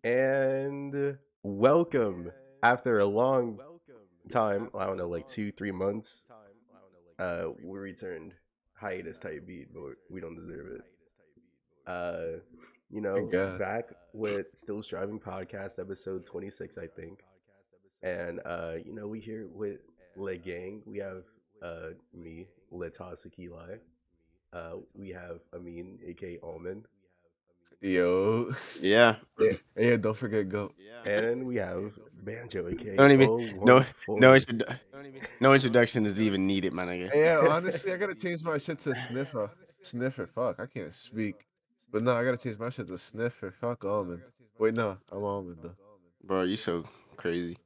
And welcome after a long time. I don't know, like 2, 3 months. We returned hiatus type beat, but we don't deserve it. Uh, Thank God. back with Still Striving podcast episode 26, I think. And we here with Le Gang. We have me, Letasaki Lai. We have Amin, aka Almond, Yo. Yeah. Yeah, don't forget GOAT. and we have Banjo, Don't aka even no no 014. introdu- no introduction is even needed, my nigga. Yeah, honestly, I gotta change my shit to Sniffer. Sniffer, fuck, I can't speak. But no, I gotta change my shit to Sniffer. Fuck Almond. Wait, no, I'm Almond though. Bro, you so crazy.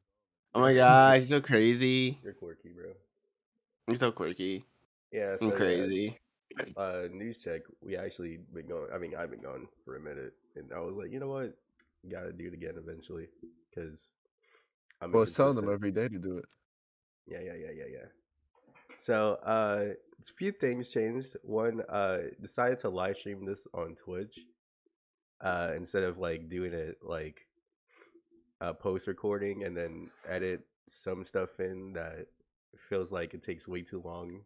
Oh my gosh, you're so crazy. You're quirky, bro. You're so quirky Yeah, and so yeah, crazy. news check. We actually been going. I mean, I've been gone for a minute, and I was like, you know what, gotta do it again eventually, because I'm I was telling them inconsistent. every day to do it. Yeah. So, a few things changed. One, decided to live stream this on Twitch, instead of like doing it like post recording and then edit some stuff in that feels like it takes way too long.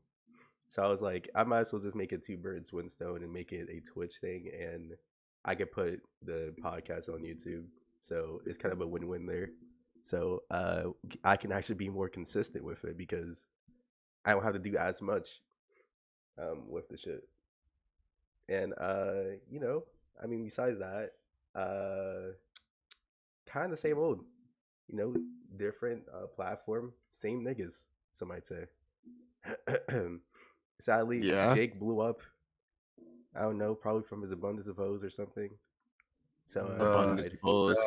So I was like, I might as well just make it two birds, one stone, and make it a Twitch thing, and I could put the podcast on YouTube. So it's kind of a win-win there. So I can actually be more consistent with it because I don't have to do as much with the shit. And I mean, besides that, uh, kind of same old. You know, different platform, same niggas. Some might say. Sadly, Yeah. Jake blew up. I don't know, probably from his abundance of hoes or something. So he Nah, Abundance died. post.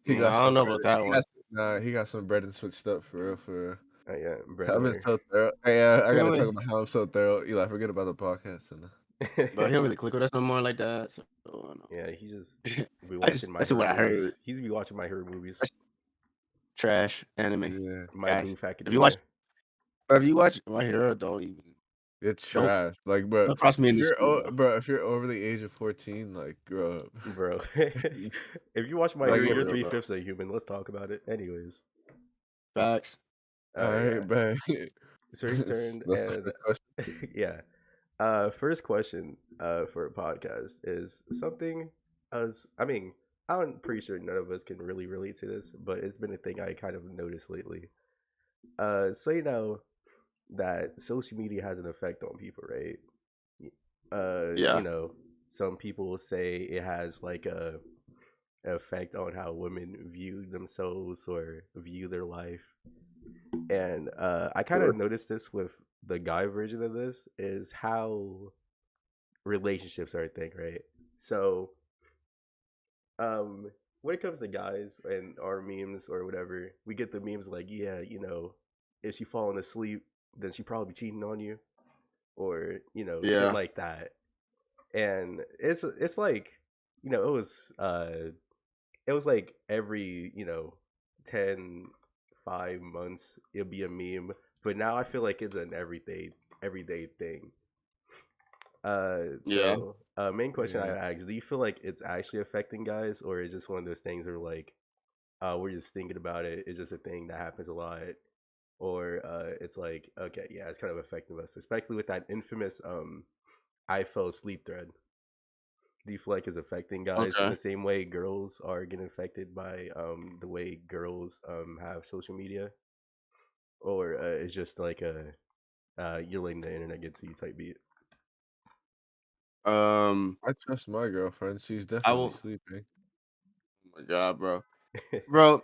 he got I don't some know bread. about that one. He got some bread and switched up for real, for real. Yeah, I've been breadwinner. so thorough. Yeah, I gotta talk Anyway, about how I'm so thorough. Eli, forget about the podcast. And bro, he don't really click with us no more like that. So I don't know. Yeah, he just be watching my That's her what I movies. heard. He's be watching my her movies. That's trash anime. yeah, My Guys. Booth If you watch Academia, if you watch My Hero, don't even it's don't trash. Like, bro, don't cross me in the street, bro. if you're over the age of 14, like, grow up. bro. If you watch my No, Like, hero, for you're real, three bro. fifths a human. Let's talk about it. Anyways. Facts. Oh yeah. alright, bet. So returned That's the and first question. yeah. First question for a podcast is something as I mean, I'm pretty sure none of us can really relate to this, but it's been a thing I kind of noticed lately. So you know that social media has an effect on people, right? Yeah. Some people will say it has like a effect on how women view themselves or view their life. And I kind Sure. of noticed this with the guy version of this is how relationships are a thing, right? So, when it comes to guys and our memes or whatever, we get the memes like, yeah, if she falling asleep, then she probably cheating on you, or shit Yeah. like that. And it's like, it was like every 10, 5 months it'll be a meme, but now I feel like it's an everyday thing. Yeah. Main question I Yeah. ask: do you feel like it's actually affecting guys, or is just one of those things where like, we're just thinking about it? It's just a thing that happens a lot, or it's like, okay, yeah, it's kind of affecting us, especially with that infamous "I fell asleep" thread. Do you feel like it's affecting guys in Okay. the same way girls are getting affected by the way girls have social media, or it's just like a you're letting the internet get to you type beat? Um I trust my girlfriend. She's I definitely will sleeping. oh my god, bro. Bro,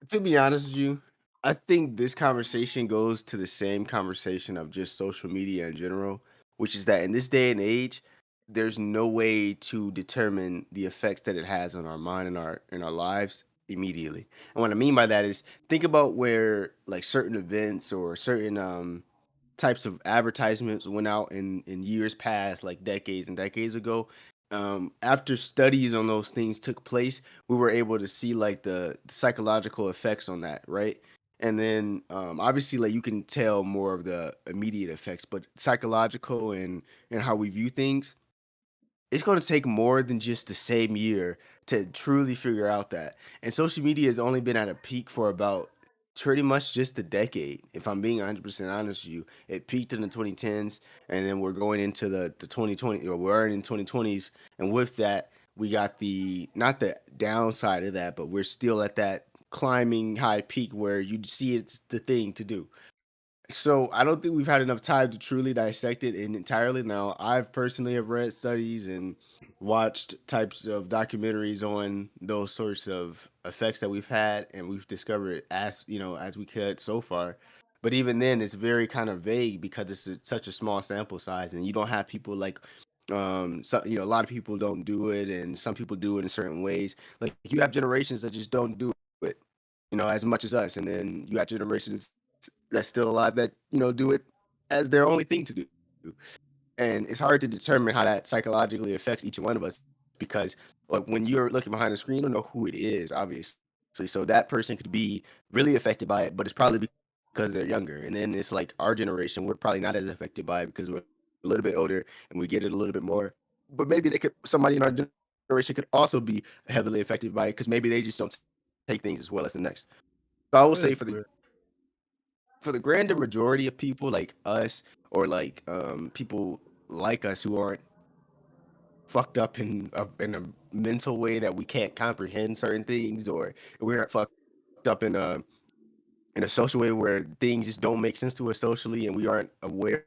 to be honest with you, I think this conversation goes to the same conversation of just social media in general, which is that in this day and age, there's no way to determine the effects that it has on our mind and our lives immediately. And what I mean by that is think about where like certain events or certain types of advertisements went out in years past, like decades and decades ago. After studies on those things took place, we were able to see like the psychological effects on that, right? And then obviously, like you can tell more of the immediate effects, but psychological and how we view things, it's going to take more than just the same year to truly figure out that. And social media has only been at a peak for about pretty much just a decade. If I'm being 100% honest with you, it peaked in the 2010s, and then we're going into the 2020, or we're in 2020s, and with that, we got the not the downside of that, but we're still at that climbing high peak where you see it's the thing to do. So I don't think we've had enough time to truly dissect it in entirely. Now, I've personally have read studies and watched types of documentaries on those sorts of effects that we've had, and we've discovered as as we could so far. But even then, it's very kind of vague because such a small sample size, and you don't have people like so a lot of people don't do it, and some people do it in certain ways. Like you have generations that just don't do it, as much as us, and then you have generations that's still alive that do it as their only thing to do. And it's hard to determine how that psychologically affects each one of us because like when you're looking behind the screen, you don't know who it is, obviously. So that person could be really affected by it, but it's probably because they're younger. And then it's like our generation, we're probably not as affected by it because we're a little bit older and we get it a little bit more. But maybe they could somebody in our generation could also be heavily affected by it because maybe they just don't take things as well as the next. So I will Yeah, say true. for the grander majority of people like us or like people like us who aren't fucked up in a mental way that we can't comprehend certain things, or we're not fucked up in a social way where things just don't make sense to us socially and we aren't aware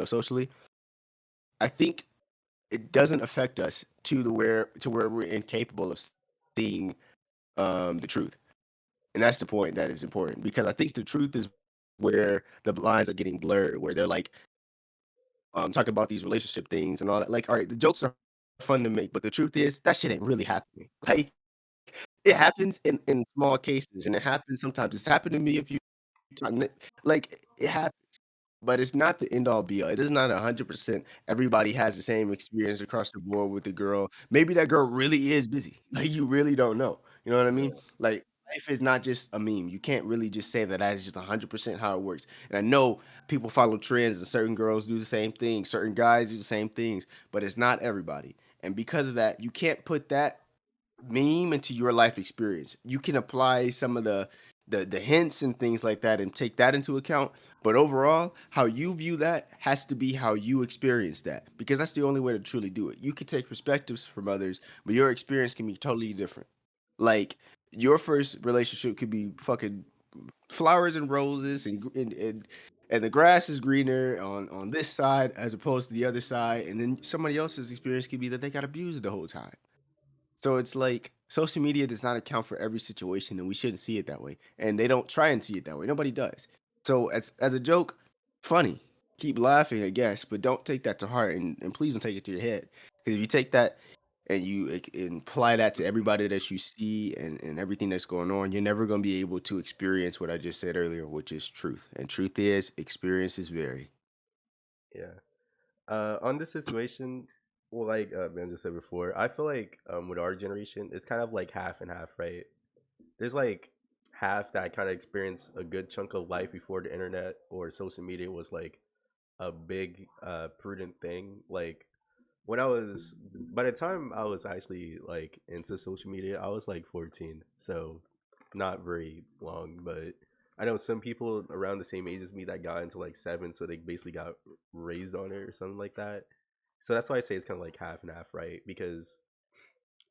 socially. I think it doesn't affect us to where we're incapable of seeing the truth. And that's the point that is important because I think the truth is where the lines are getting blurred, where they're like talking about these relationship things and all that. Like, all right, the jokes are fun to make, but the truth is that shit ain't really happening. Like, it happens in small cases, and it happens sometimes. It's happened to me a few times. Like, it happens. But it's not the end all be all. It is not 100% everybody has the same experience across the board with the girl. Maybe that girl really is busy. Like you really don't know. You know what I mean? Yeah. Like life is not just a meme. You can't really just say that is just 100% how it works. And I know people follow trends and certain girls do the same thing, certain guys do the same things, but it's not everybody. And because of that, you can't put that meme into your life experience. You can apply some of the hints and things like that and take that into account. But overall, how you view that has to be how you experience that because that's the only way to truly do it. You can take perspectives from others, but your experience can be totally different. Like your first relationship could be fucking flowers and roses and the grass is greener on this side as opposed to the other side, and then somebody else's experience could be that they got abused the whole time. So it's like social media does not account for every situation, and we shouldn't see it that way. And they don't try and see it that way. Nobody does. So as a joke, funny. Keep laughing, I guess, but don't take that to heart, and please don't take it to your head. Because if you take that and and apply that to everybody that you see and everything that's going on, you're never going to be able to experience what I just said earlier, which is truth. And truth is, experiences vary. Yeah. On this situation, well, like Ben just said before, I feel like with our generation, it's kind of like half and half, right? There's like half that kind of experienced a good chunk of life before the internet or social media was like a big prudent thing. Like when I was by the time I was actually like into social media, I was like 14, so not very long. But I know some people around the same age as me that got into like 7, so they basically got raised on it or something like that. So that's why I say it's kind of like half and half, right? Because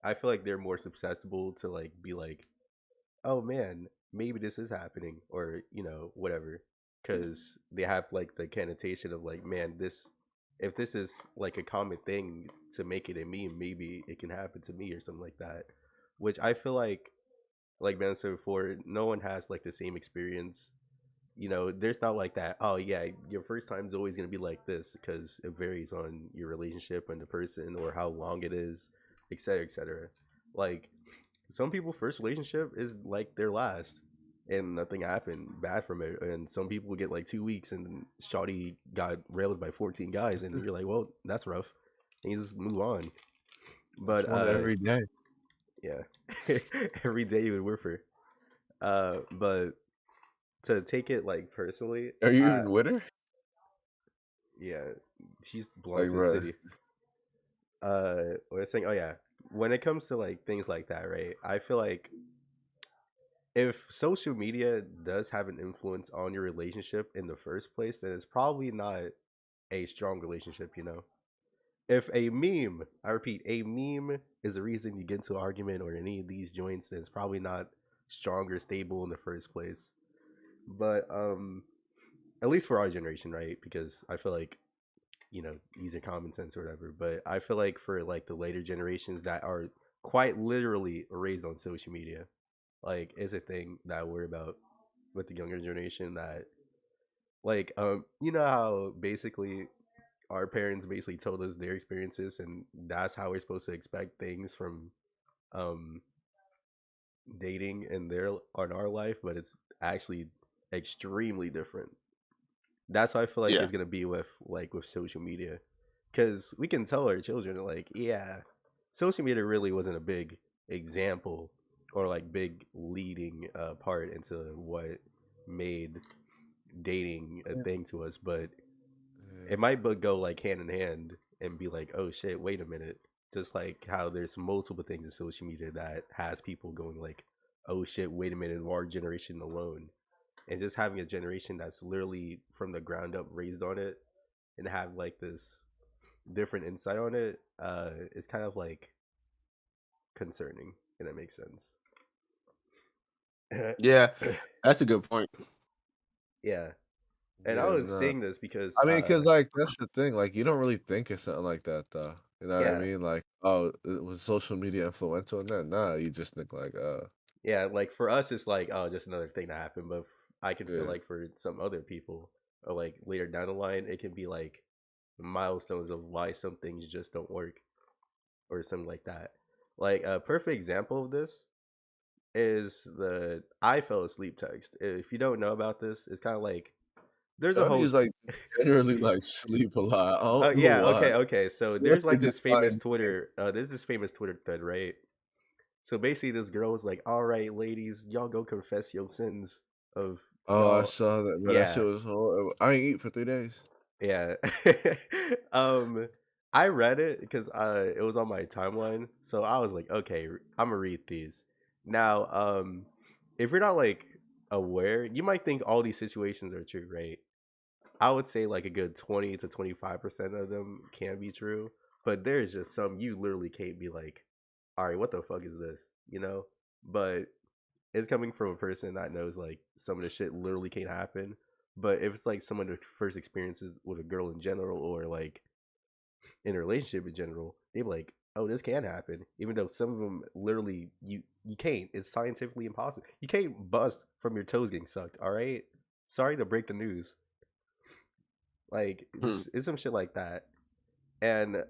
I feel like they're more susceptible to like be like, oh man, maybe this is happening, or whatever, because they have like the connotation of like, man, this if this is like a common thing to make it a meme, maybe it can happen to me or something like that. Which I feel like Ben said before, no one has like the same experience. There's not like that. Oh yeah, your first time is always gonna be like this because it varies on your relationship and the person or how long it is, etc., etc. Like some people first relationship is like their last and nothing happened bad from it, and some people get like 2 weeks and shawty got railed by 14 guys and you're like, well, that's rough, and you just move on. That's But one every day. yeah. Every day you would work for but to take it like personally, Are you I even with her? yeah, she's belongs Like, to the bro, city. What was I saying? Oh yeah, when it comes to like things like that, right? I feel like if social media does have an influence on your relationship in the first place, then it's probably not a strong relationship, you know? If a meme, I repeat, a meme is the reason you get into an argument or any of these joints, then it's probably not strong or stable in the first place. But at least for our generation, right? Because I feel like, you know, using common sense or whatever. But I feel like for like the later generations that are quite literally raised on social media, like is a thing that I worry about with the younger generation that like you know how basically our parents basically told us their experiences and that's how we're supposed to expect things from um dating in their on our life, but it's actually extremely different. That's how I feel like Yeah. it's gonna be with like with social media, because we can tell our children like, yeah, social media really wasn't a big example or like big leading part into what made dating a thing to us, but it Yeah. might but go like hand in hand and be like, oh shit, wait a minute. Just like how there's multiple things in social media that has people going like, oh shit, wait a minute, our generation alone. And just having a generation that's literally from the ground up raised on it and have like this different insight on it, is kind of like concerning, and that makes sense. Yeah, that's a good point. Yeah. And I Yeah, was no. saying this because I mean, cause like, that's the thing, like, you don't really think of something like that, though, you know what I yeah, mean? Like, "Oh, was social media influential in that?" Nah, you just think like, yeah, like for us, it's like, oh, just another thing that happened. But I can feel yeah, like for some other people, or like later down the line, it can be like milestones of why some things just don't work or something like that. Like a perfect example of this is the I fell asleep text. If you don't know about this, it's kind of like there's a whole. shawty's, like, generally, like, sleep a lot, I don't know Yeah, why. okay. So Unless there's they like just this find famous Twitter. There's this famous Twitter thread, right? So basically, this girl was like, "All right, ladies, y'all go confess your sins of Oh, I y'all." saw that, but that shit Yeah, was horrible. I ain't eat for 3 days. yeah. um, I read it because it was on my timeline, so I was like, okay, I'm gonna read these. Now, if you're not like aware, you might think all these situations are true, right? I would say like a good 20 to 25% of them can be true, but there's just some you literally can't be like, all right, what the fuck is this? You know? But it's coming from a person that knows like some of the shit literally can't happen. But if it's like someone with first experiences with a girl in general or like in a relationship in general, they be like, oh, this can happen. Even though some of them literally you can't. It's scientifically impossible. You can't bust from your toes getting sucked. All right. Sorry to break the news. Like Hmm. it's some shit like that. And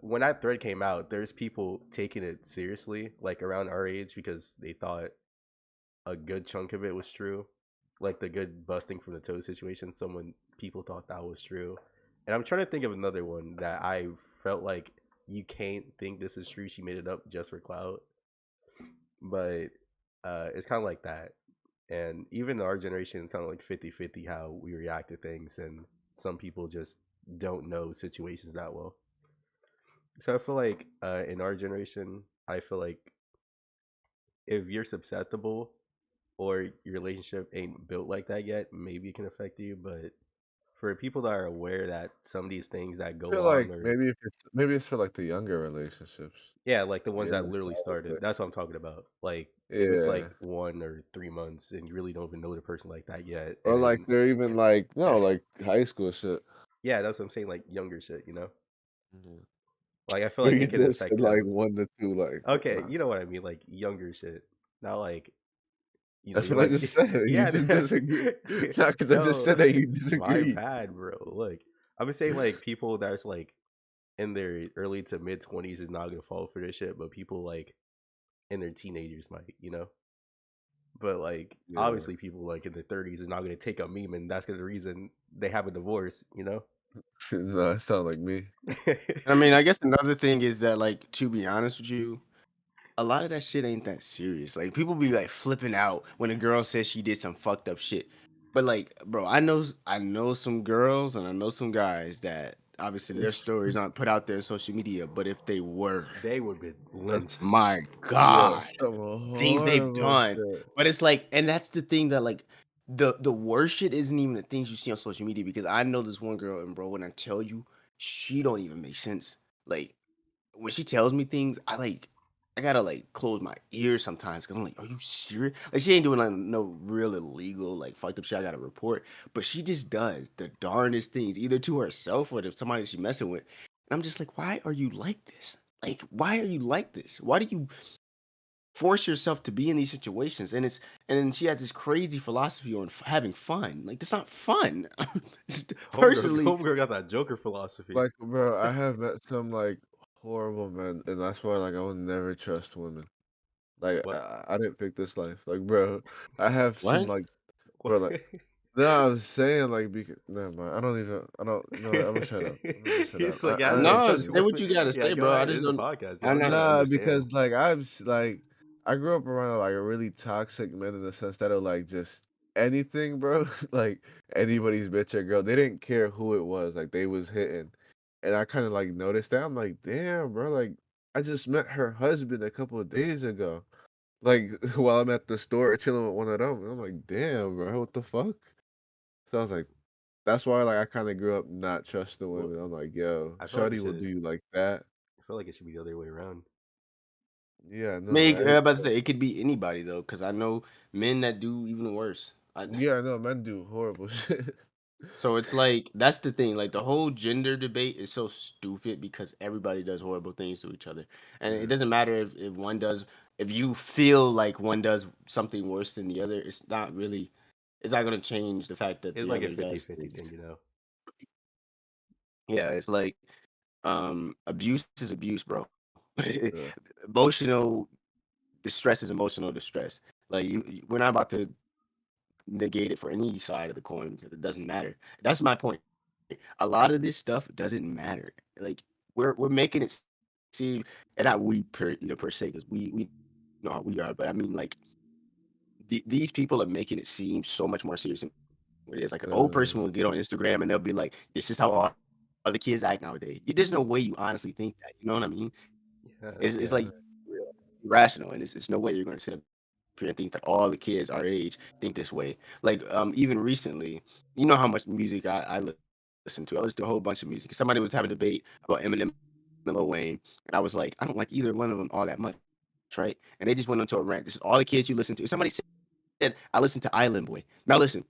when that thread came out, there's people taking it seriously, like around our age, because they thought a good chunk of it was true. Like the good busting from the toe situation, someone people thought that was true. And I'm trying to think of another one that I felt like you can't think this is true. She made it up just for clout. But it's kind of like that. And even our generation is kind of like 50-50 how we react to things. And some people just don't know situations that well. So I feel like in our generation, I feel like if you're susceptible or your relationship ain't built like that yet, maybe it can affect you. But for people that are aware that some of these things that I go feel like on, or maybe it's for, like, the younger relationships. yeah, like the ones Yeah, that like, literally started, probably. that's what I'm talking about. Like if it's Yeah. like 1 or 3 months and you really don't even know the person like that yet, Or, and like, then they're even, like no, like, high school shit. yeah, that's what I'm saying, like younger shit, you know. Mhm. Like I feel But like you it can just said, affect like, them. 1 to 2, like, Okay, nah. you know what I mean, like younger shit, not like That's you're what I like just said. You yeah, just disagree. Not because I just no, said that you my disagreed. bad, bro. Look, I'm saying like people that's like in their early to mid 20s is not gonna fall for this shit, but people like in their teenagers might, you know. But like Yeah. obviously people like in their 30s is not gonna take a meme, and that's gonna the reason they have a divorce, you know. No, it sound like me. I mean, I guess another thing is that, like, to be honest with you, a lot of that shit ain't that serious. Like, people be like flipping out when a girl says she did some fucked up shit. But like, bro, I know some girls and I know some guys that obviously their stories aren't put out there in social media, but if they were, They would be That's lynched. my yeah, God, some things they've horrible done. shit. But it's like, and that's the thing that like the worst shit isn't even the things you see on social media because I know this one girl and bro, when I tell you, she don't even make sense. Like when she tells me things, I gotta like close my ears sometimes because I'm like, are you serious? Like she ain't doing like no real illegal like fucked up shit I gotta report, but she just does the darndest things either to herself or to somebody she messing with. And I'm just like, why are you like this? Like, why are you like this? Why do you force yourself to be in these situations? And then she has this crazy philosophy on having fun. Like, that's not fun. Homegirl, Personally, homegirl got that Joker philosophy. Like, bro, I have met some like horrible men, and that's why like I will never trust women. Like, What? I didn't pick this life. Like, bro, I have some what? like, What? bro, like, no, I was saying like, because never mind. I don't even. I don't. You know what? I'm gonna shut up. I'm gonna shut up. He's like, yeah, I so No, trust say what women. you gotta Yeah, say, go bro. I ahead. just It's a don't. podcast. I'm Y'all not. gotta Nah, understand. because like like I grew up around like a really toxic men in the sense that are like just anything, bro. Like anybody's bitch or girl. They didn't care who it was. Like they was hitting, and I kind of like noticed that. I'm like, damn, bro. Like I just met her husband a couple of days ago. Like while I'm at the store chilling with one of them, and I'm like, damn, bro, what the fuck? So I was like, that's why like I kind of grew up not trusting Well, women. I'm like, yo, I feel like it Shawty will should. do you like that. I feel like it should be the other way around. Yeah, I mean, no, I'm about to say it could be anybody though, because I know men that do even worse. yeah, no, men do horrible shit. So it's like that's the thing. Like the whole gender debate is so stupid because everybody does horrible things to each other, and it Yeah, doesn't matter if one does. If you feel like one does something worse than the other, it's not really. It's not going to change the fact that It's the like a other 50 does 50 things. thing, you know? Yeah, it's like abuse is abuse, bro. yeah. Emotional distress is emotional distress. Like we're not about to negate it for any side of the coin because it doesn't matter. That's my point. A lot of this stuff doesn't matter. Like we're making it seem, and not we per se, because we know how we are. But I mean, like these people are making it seem so much more serious than what it is. Like an old Uh, person will get on Instagram and they'll be like, "This is how all the kids act nowadays." There's no way you honestly think that. You know what I mean? Yeah, It's yeah. like irrational, and it's no way you're going to sit up here and think that all the kids our age think this way. Like even recently, you know how much music I listen to. I listen to a whole bunch of music. Somebody was having a debate about Eminem and Lil Wayne, and I was like, I don't like either one of them all that much, right? And they just went into a rant. This is all the kids you listen to. Somebody said, I listen to Island Boy. Now listen.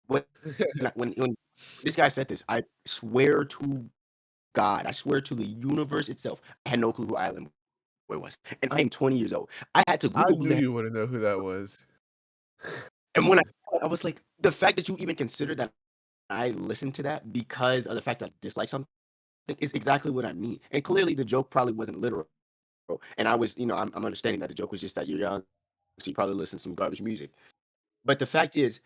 When when this guy said this, I swear to God, I swear to the universe itself, I had no clue who Island Boy was, and I am 20 years old. I had to I Google who knew the heck. you wouldn't know who that was. And when I was like, the fact that you even consider that I listened to that because of the fact that I dislike something is exactly what I mean. And clearly, the joke probably wasn't literal. And I was, I'm understanding that the joke was just that you're young, so you probably listen to some garbage music. But the fact is,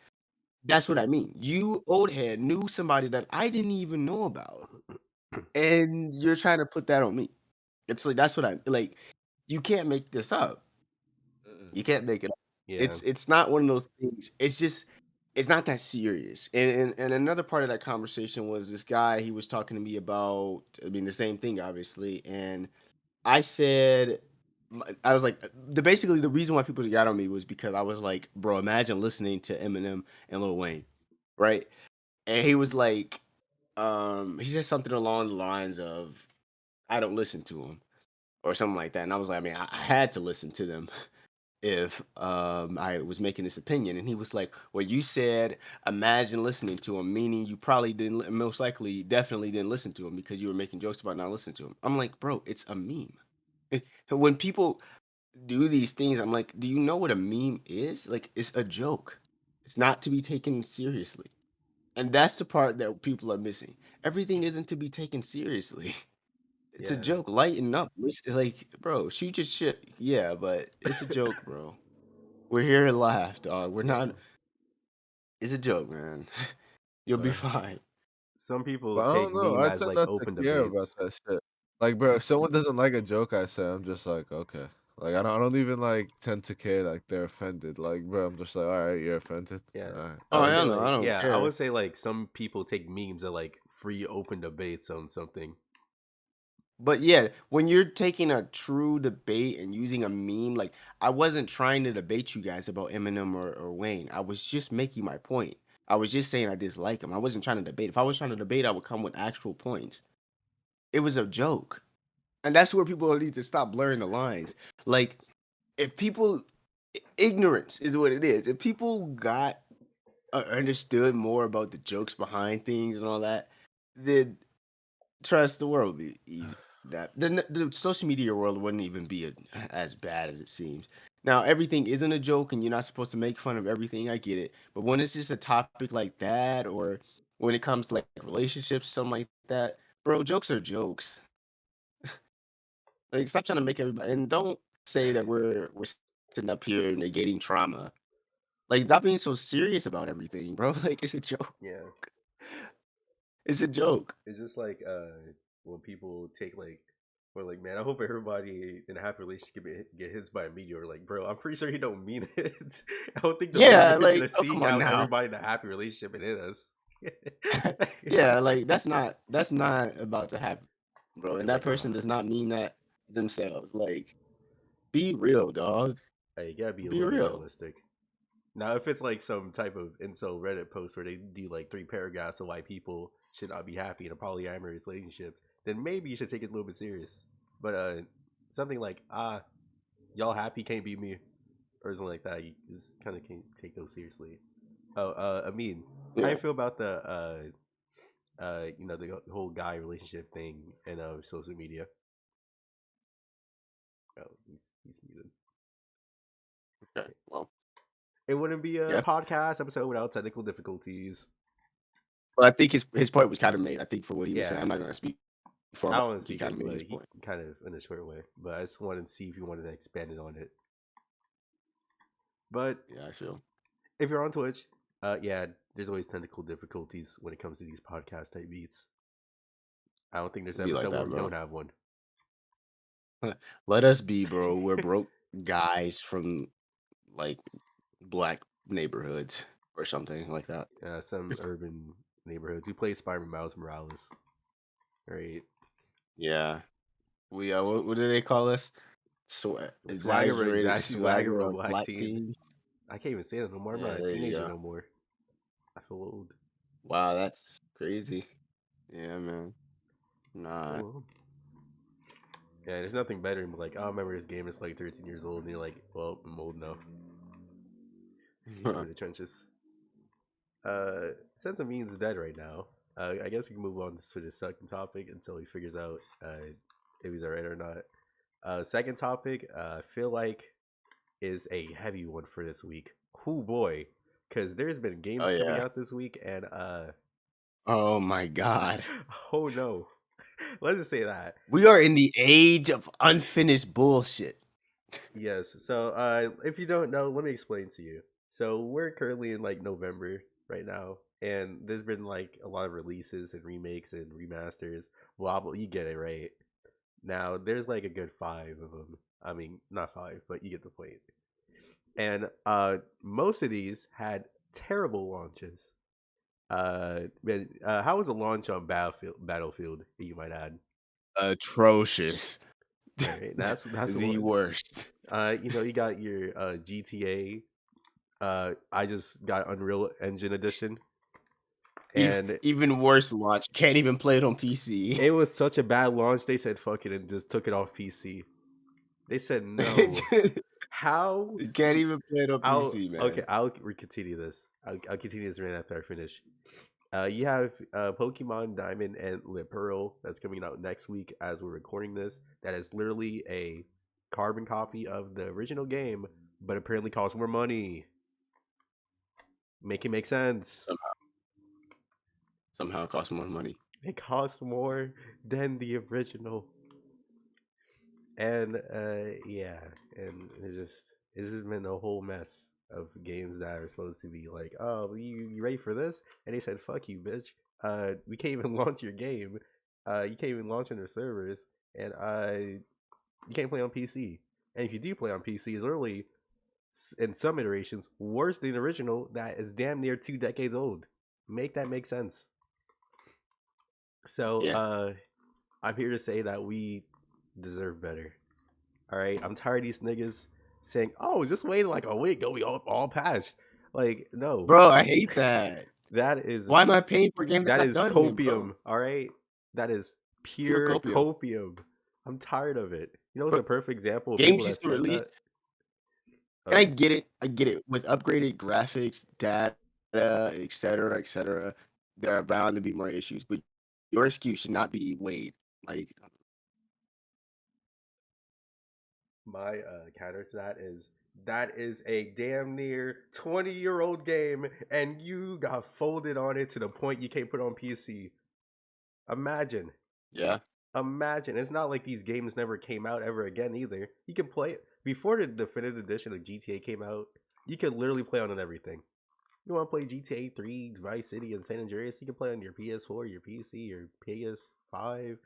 that's what I mean. You, old head, knew somebody that I didn't even know about, and you're trying to put that on me. It's like that's what I like. You can't make this up. Mm-mm. You can't make it up. Yeah. It's not one of those things. It's just it's not that serious. And another part of that conversation was this guy. He was talking to me about. I mean, the same thing, obviously. And I said, I was like, basically the reason why people got on me was because I was like, bro, imagine listening to Eminem and Lil Wayne, right? And he was like, he said something along the lines of, I don't listen to him or something like that. And I was like, I mean, I had to listen to them if I was making this opinion. And he was like, well, you said, imagine listening to him, meaning you probably didn't, most likely, definitely didn't listen to him because you were making jokes about not listening to him. I'm like, bro, it's a meme. When people do these things, I'm like, do you know what a meme is? Like, it's a joke. It's not to be taken seriously. And that's the part that people are missing. Everything isn't to be taken seriously. It's a Yeah. joke. Lighten up. Listen, like, bro, shoot your shit. Yeah, but it's a joke, bro. We're here to laugh, dog. We're Yeah. not. It's a joke, man. You'll be Uh, fine. Some people but I take don't know. meme I as tend like not to open care about debates. that shit. Like, bro, if someone doesn't like a joke I say, I'm just like, okay. Like, I don't even like tend to care. Like, they're offended. Like, bro, I'm just like, all right, you're offended. Yeah. All right, I Oh, would cool. I say know. I like don't yeah, I care. would say like some people take memes free open debates on something. But yeah, when you're taking a true debate and using a meme, like I wasn't trying to debate you guys about Eminem or Wayne. I was just making my point. I was just saying I dislike him. I wasn't trying to debate. If I was trying to debate, I would come with actual points. It was a joke. And that's where people need to stop blurring the lines. Like, if people, ignorance is what it is. If people got understood more about the jokes behind things and all that, then trust the world would be easy. That the social media world wouldn't even be as bad as it seems. Now everything isn't a joke, and you're not supposed to make fun of everything. I get it, but when it's just a topic like that, or when it comes to like relationships, something like that, bro, jokes are jokes. Like, stop trying to make everybody, and don't say that we're sitting up here negating trauma. Like, stop being so serious about everything, bro. Like, it's a joke. Yeah, It's a joke. it's just like when people take like, or like, man, I hope everybody in a happy relationship get hit by a meteor. Like, bro, I'm pretty sure he don't mean it. I don't think the Yeah, meteor is gonna like, oh, seek come on out now. everybody in a happy relationship and hit us. Yeah, like that's not about to happen, bro. And It's that like, person does not mean that themselves. Like, be real, dog. hey, you gotta be a Be little bit real. realistic. Now, if it's like some type of incel Reddit post where they do like 3 paragraphs of why people should not be happy in a polyamorous relationship, then maybe you should take it a little bit serious. But something like y'all happy can't be me or something like that, you just kind of can't take those seriously. Oh, Amin, how you Yeah. feel about the the whole guy relationship thing in social media? Oh, he's muted. Okay. Well, It wouldn't be a yeah. podcast episode without technical difficulties. But I think his point was kind of made. I think for what he was saying, Yeah, I'm not gonna speak for him. I I don't want to think he speak kind of it, made but his he point. kind of in a short way. But I just wanted to see if you wanted to expand it on it. But Yeah, I feel. if you're on Twitch, yeah, there's always technical difficulties when it comes to these podcast type beats. I don't think there's an Be like episode where that, we bro. don't have one. Let us be, bro. We're broke guys from like black neighborhoods or something like that. Some urban neighborhoods. We play Spider-Man Miles Morales, right? Yeah. We what do they call us? Exaggerated Swagger swagger of a of black black teen. teen. I can't even say that no more. I'm Yeah, not a there you teenager go. no more. I feel old. Wow, that's crazy. Yeah, man. Oh Not. well. Yeah, there's nothing better than like, oh, I remember this game is like 13 years old, and you're like, well, I'm old enough. I'm in the trenches. Sense of Means is dead right now. I guess we can move on to the second topic until he figures out if he's alright or not. Second topic, I feel like is a heavy one for this week. Oh boy, because there's been Oh games coming yeah. out this week, and Oh my God. oh no, let's just say that. We are in the age of unfinished bullshit. Yes. So, if you don't know, let me explain to you. So, we're currently in like November right now, and there's been like a lot of releases and remakes and remasters. Blah blah. You get it, right? Now, there's like a good 5 of them. I mean, not 5, but you get the point. And most of these had terrible launches. How was the launch on Battlefield? Battlefield, you might add. Atrocious. All right, that's The one. worst. You got your GTA. I just got Unreal Engine Edition, and Even worse launch. Can't even play it on PC. it was such a bad launch. They said fuck it and just took it off PC. They said no. How? You can't even play it on I'll PC, okay. man. Continue this. I'll continue this right after I finish. You have Pokemon Diamond and Lit Pearl that's coming out next week as we're recording this. That is literally a carbon copy of the original game, but apparently costs more money. Make it make sense. Somehow it costs more money. It costs more than the original, and yeah, and it's just been a whole mess of games that are supposed to be like, oh, you ready for this? And they said, fuck you, bitch. We can't even launch your game. You can't even launch on their servers, and you can't play on PC. And if you do play on PC, it's literally in some iterations worse than the original that is damn near 2 decades old. Make that make sense. So, Yeah, I'm here to say that we deserve better. All right, I'm tired of these niggas saying, "Oh, just wait like a week, it'll be all patched." Like, no, bro, I hate that. that is Why am I paying for a game that's that not is done yet, bro? copium. All right, that is Pure pure copium. copium. I'm tired of it. You know, what's Bro, a perfect example of people games that used to said release, that? and I Um, get it. I get it. With upgraded graphics, data, et cetera, there are bound to be more issues. But your excuse should not be wait. Like, my counter to that is a damn near 20-year-old game, and you got folded on it to the point you can't put it on PC. Imagine. yeah, Imagine. It's not like these games never came out ever again either. You can play it before the definitive edition of GTA came out. You could literally play on everything. You want to play GTA 3, Vice City, and San Andreas? You can play on your PS4, your PC, your PS5,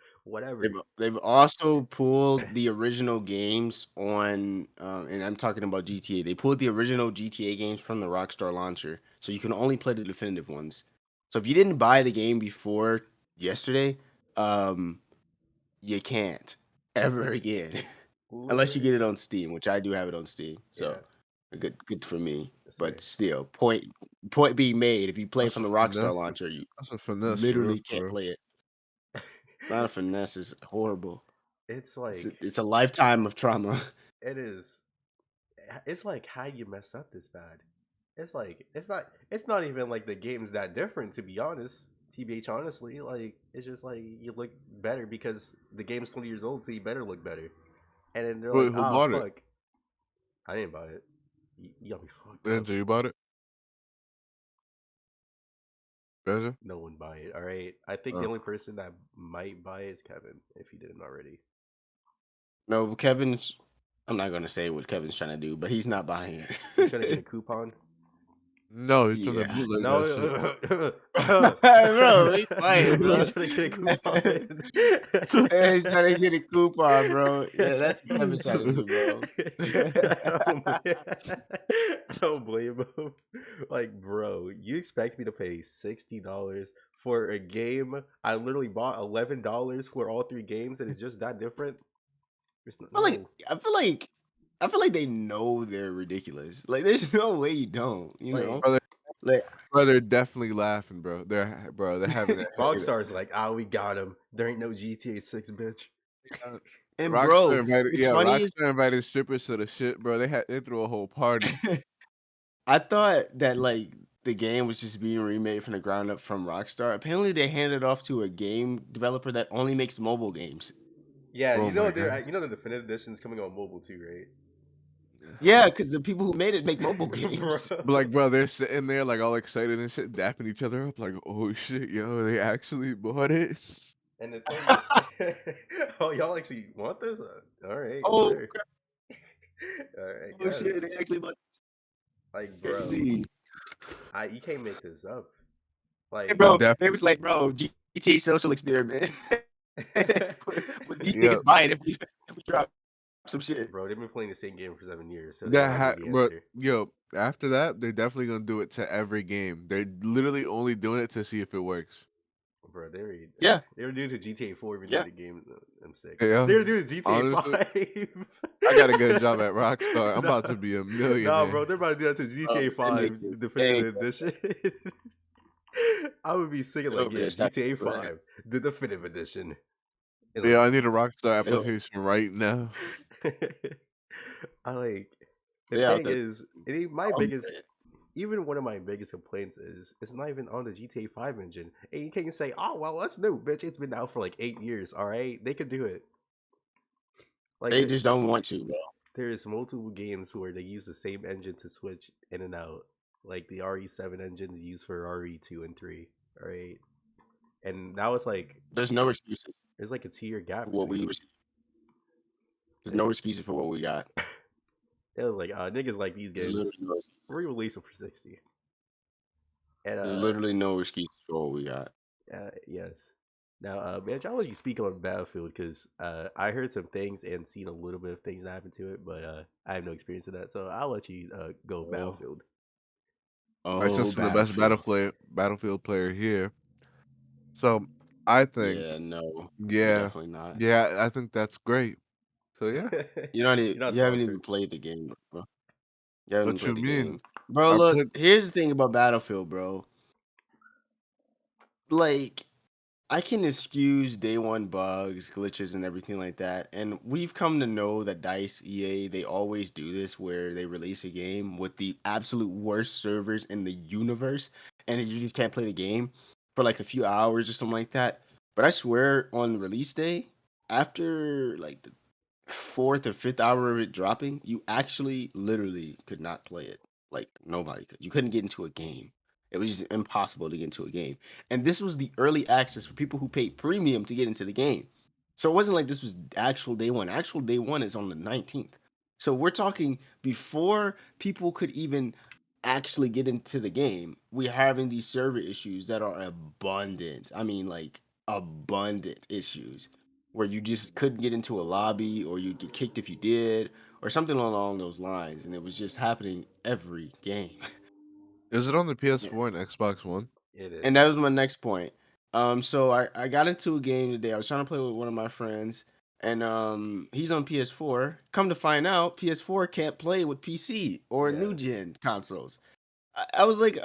they've whatever. they've also pulled the original games on, and I'm talking about GTA. They pulled the original GTA games from the Rockstar launcher, so you can only play the definitive ones. So if you didn't buy the game before yesterday, um, you can't ever again. Unless you Literally. get it on Steam, which I do have it on Steam. Yeah. So good for me. Yes, But sir. still, point being made, if you play it That's from a the Rockstar finesse. launcher, you That's a finesse for real, literally for can't real. play it. It's not a finesse, it's horrible. it's It's like a, it's a lifetime of trauma. it is. It's like how you mess up this bad. It's like it's not even like the game's that different, to be honest. TBH, honestly, like it's just like you look better because the game's 20 years old, so you better look better. And then they're like, Wait, who ah, bought it? fuck, I didn't buy it. You got me fucked up. Benja, you bought it? Benja? No one buy it. All right, I think the Oh. only person that might buy it is Kevin if he didn't already. No, Kevin's I'm not gonna say what Kevin's trying to do, but he's not buying He's trying to get a it. coupon. No, he's trying to Yeah. bootleg that shit. No, Bro, be quiet, he's bro. trying to get a coupon. He's trying to get a coupon, bro. Yeah, that's what Kevin's trying to do, bro. I don't blame, I don't blame him. Like, bro, you expect me to pay $60 for a game I literally bought $11 for all three games, and it's just that different? feel like No, I feel like I feel like they know they're ridiculous. Like, there's no way you don't. You like know, Bro, like, they're definitely laughing, bro. They're having a heyday. Rockstar's like, ah, we got him. There ain't no GTA 6, bitch. Uh, and Rockstar bro, invited, what's yeah, funny is Rockstar invited strippers to the shit, bro. They threw a whole party. I thought that like the game was just being remade from the ground up from Rockstar. Apparently, they handed it off to a game developer that only makes mobile games. Yeah, Oh my god. you know the definitive edition's coming on mobile too, right? Yeah, because the people who made it make mobile Bro. games. But like, bro, they're sitting there like all excited and shit, dapping each other up, like, oh shit, yo, they actually bought it. And the thing is, oh, y'all actually want this? All right, Oh, sure. All right, oh yes. shit! They actually bought. Like, It's bro, crazy. you can't make this up. Hey, Like, No, bro, definitely. they was like, bro, GTA social experiment. Would these Yeah, niggas buy it if we drop some shit? bro, they've been playing the same game for 7 years, so they already know the but answer. yo, after that, they're definitely gonna do it to every game. They're literally only doing it to see if it works. Bro, they already, Yeah, they were doing it to GTA 4 even though yeah. the game, I'm sick. Yeah, They were doing it to GTA honestly, 5. I got a good job at Rockstar. I'm nah, about to be a nah, millionaire. bro, they're about to do that to Bro, GTA they make 5, it. the They definitive edition. I would be singing like, over yeah, there stacking GTA bread. 5, the definitive edition. It's Yeah, like, I need a Rockstar They, application right now. I like, the they out thing there. is, my biggest, even one of my biggest complaints is it's not even on the GTA 5 engine. And you can't say, oh, well, that's new, bitch. It's been out for like 8 years, all right? They could do it. Like, They just don't want to, bro. there's multiple games where they use the same engine to switch in and out. Like the RE7 engines used for RE2 and 3, all right? And that was like, There's no excuses there's like a 2 year for gap what between we. them. There's And no excuses for what we got. it was like, niggas like these There's literally games, no excuses. re-release them for 60. And There's literally no excuses for what we got. yes. Now, man, I'll let you speak on Battlefield because I heard some things and seen a little bit of things that happened to it, but I have no experience in that, so I'll let you go Oh, Battlefield. Right, oh, since I'm the best Battlefield. Battlefield player here, so I think, Yeah, no, you're yeah, definitely not. yeah, I think that's great. So yeah, You're not You haven't sponsored. even played the game, bro. You haven't even what you played the mean? game. Bro, I look, played. here's the thing about Battlefield, bro. Like, I can excuse day one bugs, glitches, and everything like that. And we've come to know that DICE, EA, they always do this where they release a game with the absolute worst servers in the universe, and then you just can't play the game for like a few hours or something like that. But I swear on release day, after like the fourth or fifth hour of it dropping, you actually literally could not play it. Like nobody could. You couldn't get into a game. It was just impossible to get into a game. And this was the early access for people who paid premium to get into the game. So it wasn't like this was actual day one. Actual day one is on the 19th. So we're talking before people could even actually get into the game. We're having these server issues that are abundant. I mean, like abundant issues where you just couldn't get into a lobby or you'd get kicked if you did or something along those lines. And it was just happening every game. Is it on the Yeah. PS4 and Xbox One? It And that is. was my next point. So I got into a game today. I was trying to play with one of my friends, and he's on PS4. Come to find out, PS4 can't play with PC or new Yeah. gen consoles. I was like,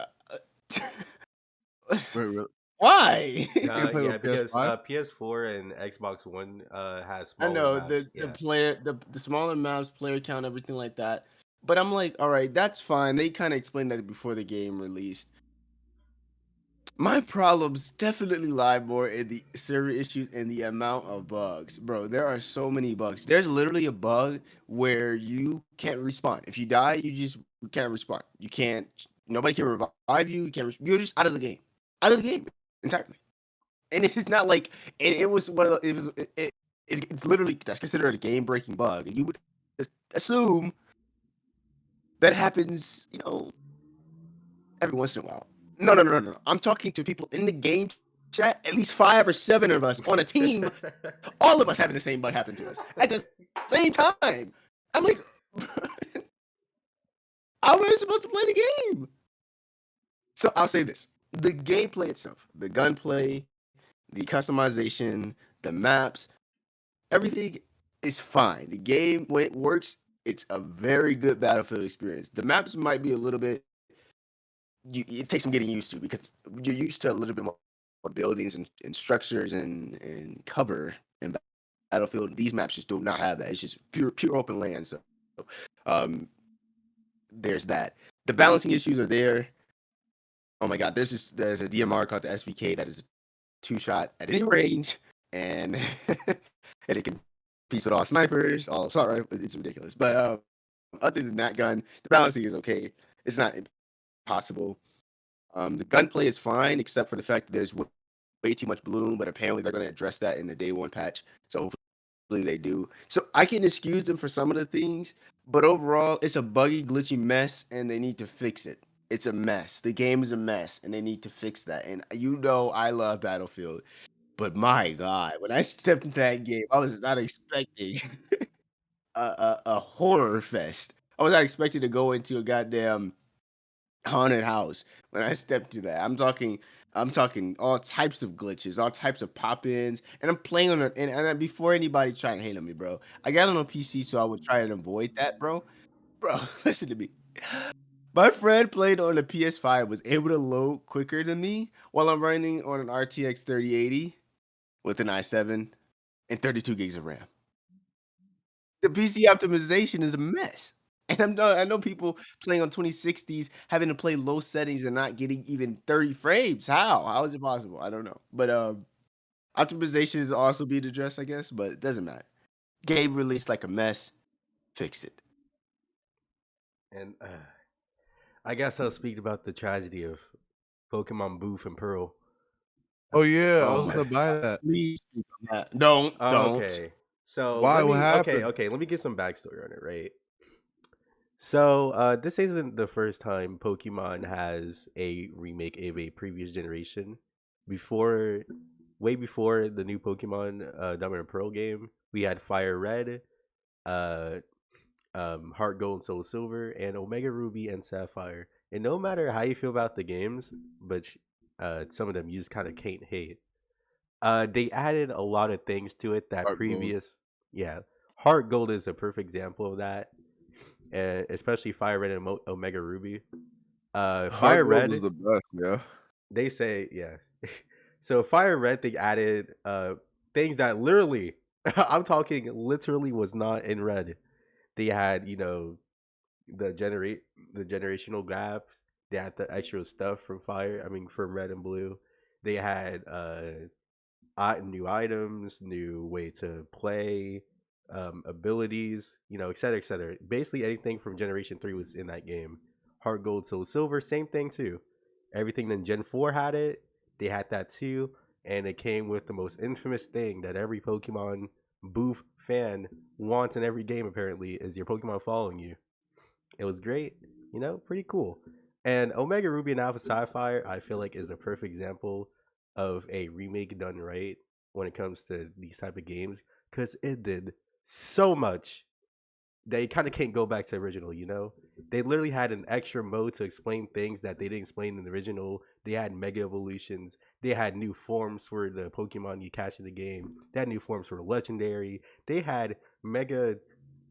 Wait, really? why? You can't play Yeah, with because PS5? PS4 and Xbox One has I smaller know maps. the Yeah. player the smaller maps, player count, everything like that. But I'm like, all right, that's fine. They kind of explained that before the game released. My problems definitely lie more in the server issues and the amount of bugs. Bro, there are so many bugs. There's literally a bug where you can't respawn. If you die, you just can't respawn. You can't, nobody can revive you. You can't, you're just out of the game. Out of the game entirely. And it's not like, it was one of the, it was, it's literally, that's considered a game breaking bug. And you would assume that happens, every once in a while. No, no, no, no, no. I'm talking to people in the game chat, at least 5 or 7 of us on a team, all of us having the same bug happen to us at the same time. I'm like, how am I supposed to play the game? So I'll say this: the gameplay itself, the gunplay, the customization, the maps, everything is fine. The game, when it works, it's a very good Battlefield experience. The maps might be a little bit it takes some getting used to because you're used to a little bit more buildings and structures and cover in Battlefield. These maps just do not have that. It's just pure open land. So um, there's that. The balancing issues are there. Oh my God, there's a DMR called the SVK that is two shot at any range, and and it can piece with all snipers, all assault rifles. It's ridiculous. But other than that gun, the balancing is okay. It's not impossible. The gunplay is fine, except for the fact that there's way too much bloom, but apparently they're going to address that in the day one patch. So hopefully they do. So I can excuse them for some of the things, but overall, it's a buggy, glitchy mess, and they need to fix it. It's a mess. The game is a mess, and they need to fix that. And I love Battlefield, but my God, when I stepped into that game, I was not expecting a horror fest. I was not expecting to go into a goddamn haunted house when I stepped to that. I'm talking all types of glitches, all types of pop-ins, and I'm playing on it. And before anybody try to hate on me, bro, I got on a PC, so I would try and avoid that, bro. Bro, listen to me. My friend played on a PS5, was able to load quicker than me while I'm running on an RTX 3080 with an i7 and 32 gigs of RAM. The PC optimization is a mess. And I know people playing on 2060s having to play low settings and not getting even 30 frames. How? How is it possible? I don't know. But optimization is also being addressed, I guess, but it doesn't matter. Game released like a mess. Fix it. And I guess I'll speak about the tragedy of Pokemon Booth and Pearl. Oh yeah, I Oh was my gonna god. buy that. Please speak on that. Don't. Okay. So Why? let What me okay, happened? okay, let me get some backstory on it, right? So this isn't the first time Pokemon has a remake of a previous generation. Before way before the new Pokemon Diamond and Pearl game, we had Fire Red, uh Heart Gold and Soul Silver, and Omega Ruby and Sapphire. And no matter how you feel about the games, but some of them you just kind of can't hate. They added a lot of things to it that Art gold. previous, yeah. Heart Gold is a perfect example of that, especially Fire Red and Omega Ruby. Fire Heart gold was Red, the best, yeah. they say, yeah. So Fire Red, they added things that literally, I'm talking literally, was not in Red. They had, the generate the generational gaps. They had the extra stuff from Fire. I mean, from Red and Blue. They had new items, new way to play, abilities, et cetera, et cetera. Basically, anything from Generation 3 was in that game. Heart Gold, Soul Silver, same thing too. Everything in Gen 4 had it. They had that too. And it came with the most infamous thing that every Pokemon booth fan wants in every game, apparently, is your Pokemon following you. It was great, pretty cool. And Omega Ruby and Alpha Sapphire, I feel like, is a perfect example of a remake done right when it comes to these type of games, because it did so much that you kind of can't go back to original. They literally had an extra mode to explain things that they didn't explain in the original. They had mega evolutions. They had new forms for the Pokemon you catch in the game. They had new forms for legendary. They had mega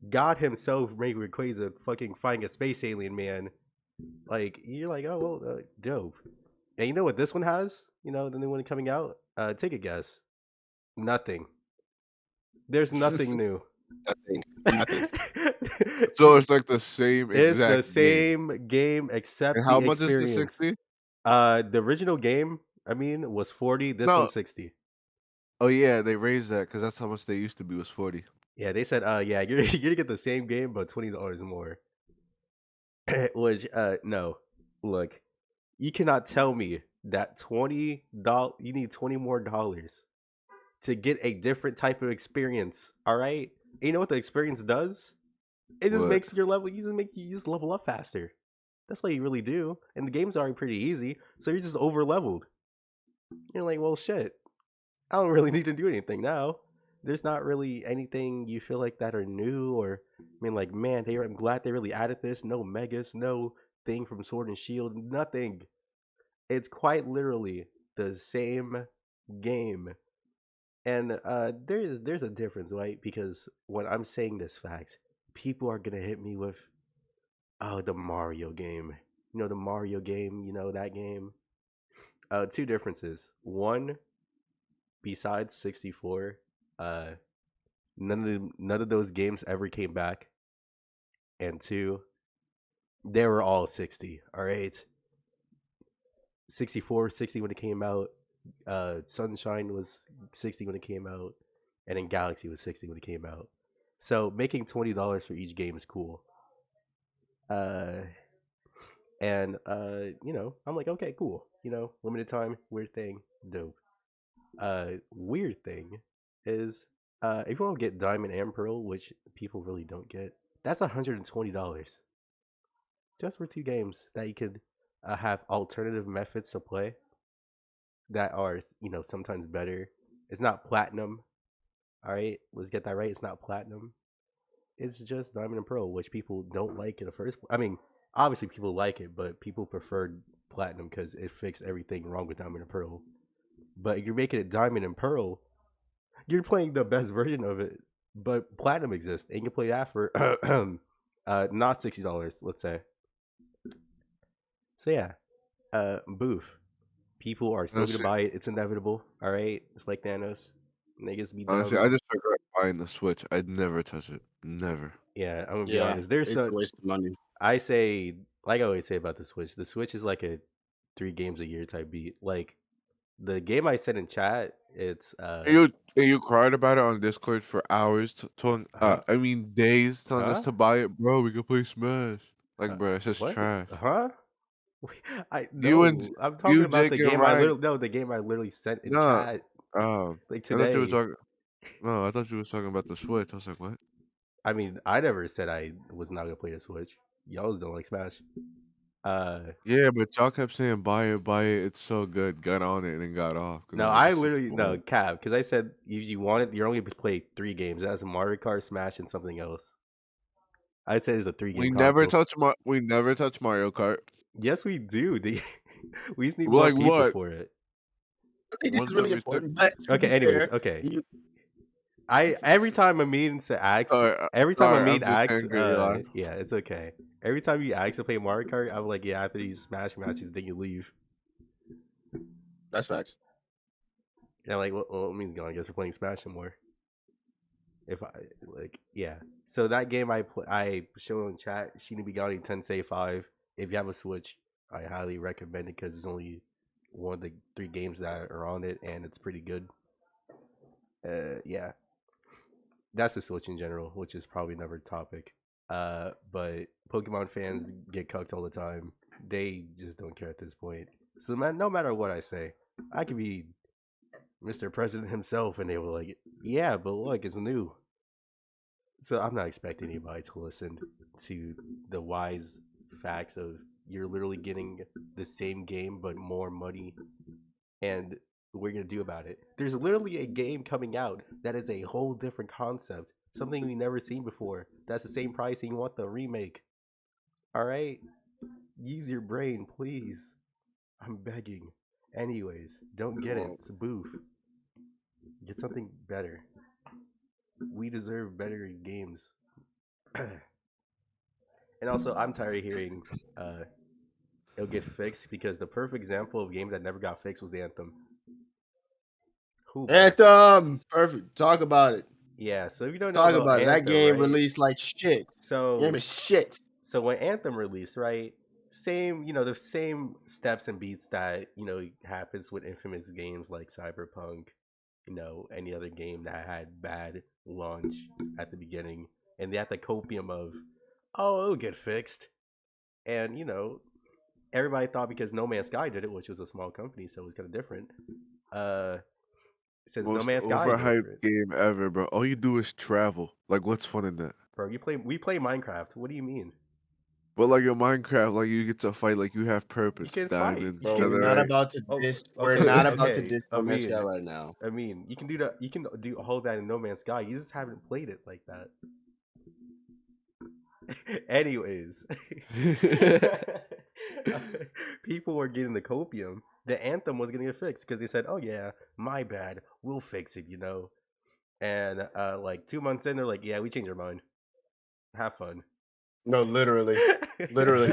God himself making Rayquaza fucking fighting a space alien, man. Like, you're like, oh well, dope. And you know what this one has? The new one coming out. Take a guess. Nothing. There's nothing new. Nothing. Nothing. So it's like the same It's the exact game. same game And except how the much is the experience. 60? The original game, I mean, was 40. This No. one's 60. Oh yeah, they raised that because that's how much they used to be was 40. Yeah, they said, yeah, you're gonna get the same game but $20 more. Which, no, look, you cannot tell me that $20 you need $20 more to get a different type of experience. All right, and you know what the experience does? It just What? makes your level. You just level up faster. That's what you really do. And the game's already pretty easy, so you're just over leveled. You're like, well, shit. I don't really need to do anything now. There's not really anything you feel like that are new, or I mean, like, man, I'm glad they really added this. No megas, no thing from Sword and Shield, nothing. It's quite literally the same game. And there's a difference, right? Because when I'm saying this fact, people are gonna hit me with, oh, the Mario game. The Mario game, that game. Two differences. One, besides 64, uh none of those games ever came back. And two, they were all 60. All right. 64, 60 when it came out. Sunshine was 60 when it came out, and then Galaxy was 60 when it came out. So making $20 for each game is cool. Uh, and I'm like, okay, cool. Limited time, weird thing, dope. Weird thing is, if you want to get Diamond and Pearl, which people really don't get, that's $120 just for two games that you could have alternative methods to play that are sometimes better. It's not platinum. All right, let's get that right. It's not platinum. It's just Diamond and Pearl, which people don't like in the first. I mean, obviously people like it, but people preferred platinum because it fixed everything wrong with Diamond and Pearl. But you're making it Diamond and Pearl. You're playing the best version of it, but platinum exists, and you can play that for not $60, let's say. So yeah, booth. People are still gonna Honestly, buy it. It's inevitable. All right, it's like Thanos. Niggas be honestly, dumb. I just regret buying the Switch. I'd never touch it. Never. Yeah, I'm gonna be Yeah, honest. There's it's a some. waste of money. I say, like I always say about the Switch. The Switch is like a 3 games a year type beat. Like the game I said in chat, it's And you cried about it on Discord for hours, telling huh, I mean days, telling us huh, to buy it, bro. We could play Smash. Like, huh, bro, that's just what, trash. huh? I You and no, I'm talking you, about Jake, the and game I Ryan. literally no, the game I literally sent in No, chat like I thought you were today. talking. No, I thought you was talking about the Switch. I was like, what? I mean, I never said I was not gonna play the Switch. Y'all don't like Smash. Uh, Yeah, but y'all kept saying buy it. It's so good. Got on it and then got off because no, I'm like, I this is literally no boring. cap because I said you wanted you're only to play 3 games. That's Mario Kart, Smash, and something else. I said it's a 3 game console. We never touch Mario Kart. Yes, we do. We just need more Like people what? for it. I think this What's is up, really Mister? important, but to Okay, be anyways, fair, okay. you I every time Amin asks, every time Sorry, I'm Amin just asks, angry, Eli. yeah, it's okay. Every time you ask to play Mario Kart, I'm like, yeah, after these Smash matches, then you leave. that's facts. Yeah, like, well, Amin's gone. I guess we're playing Smash no more. If I like, yeah. So that game I showed in chat, Shinobigami Tensei 5. If you have a Switch, I highly recommend it because it's only one of the 3 games that are on it, and it's pretty good. Yeah, that's the Switch in general, which is probably another topic. But Pokemon fans get cucked all the time. They just don't care at this point. So man, no matter what I say, I could be Mr. President himself, and they were like, "Yeah, but look, it's new." So I'm not expecting anybody to listen to the wise facts of you're literally getting the same game but more money, and what are you gonna do about it? There's literally a game coming out that is a whole different concept, something we've never seen before. That's the same price, and you want the remake. All right, use your brain, please. I'm begging. Anyways, don't get it. Well, It's a booth. Get something better. We deserve better games. And also, I'm tired of hearing uh, it'll get fixed because the perfect example of a game that never got fixed was Anthem. Who, bro? Anthem, perfect. Talk about it. Yeah. So if you don't know Talk about about it. That Anthem, game right? released like shit. Game So is shit. so when Anthem released, right? Same, the same steps and beats that happens with infamous games like Cyberpunk, any other game that had bad launch at the beginning, and they had the copium of, oh, it'll get fixed, and everybody thought because No Man's Sky did it, which was a small company, so it was kind of different. Uh, since No Most Man's Sky did overhyped it, game ever, bro. All you do is travel. Like, what's fun in that? bro, we play Minecraft. What do you mean? But like in Minecraft, like you get to fight, like you have You purpose, can fight. You diamonds, Bro, we're can. not netherite. about to Oh, diss. We're okay, not about to okay. diss No Man's Sky right now. You can do that. You can do all that in No Man's Sky. You just haven't played it like that. Anyways, people were getting the copium. The Anthem was gonna get fixed because they said, "Oh yeah, my bad. We'll fix it," And like 2 months in, they're like, "Yeah, we changed our mind. Have fun." No, literally. Literally.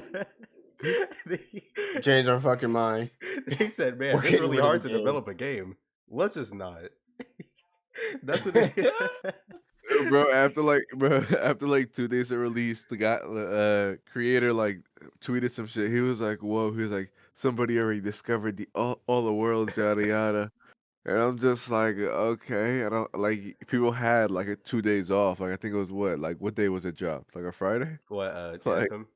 they, Change our fucking mind. they said, "Man, We're this is getting really rid of the hard to game. develop a game. Let's just not." That's what they. Bro, after like 2 days of release, the guy, creator, like tweeted some shit. He was like, "Whoa!" He was like, "Somebody already discovered the all the worlds, yada yada." And I'm just like, okay. I don't like people had like 2 days off. Like I think it was what day was it dropped? Like a Friday? What Like Anthem?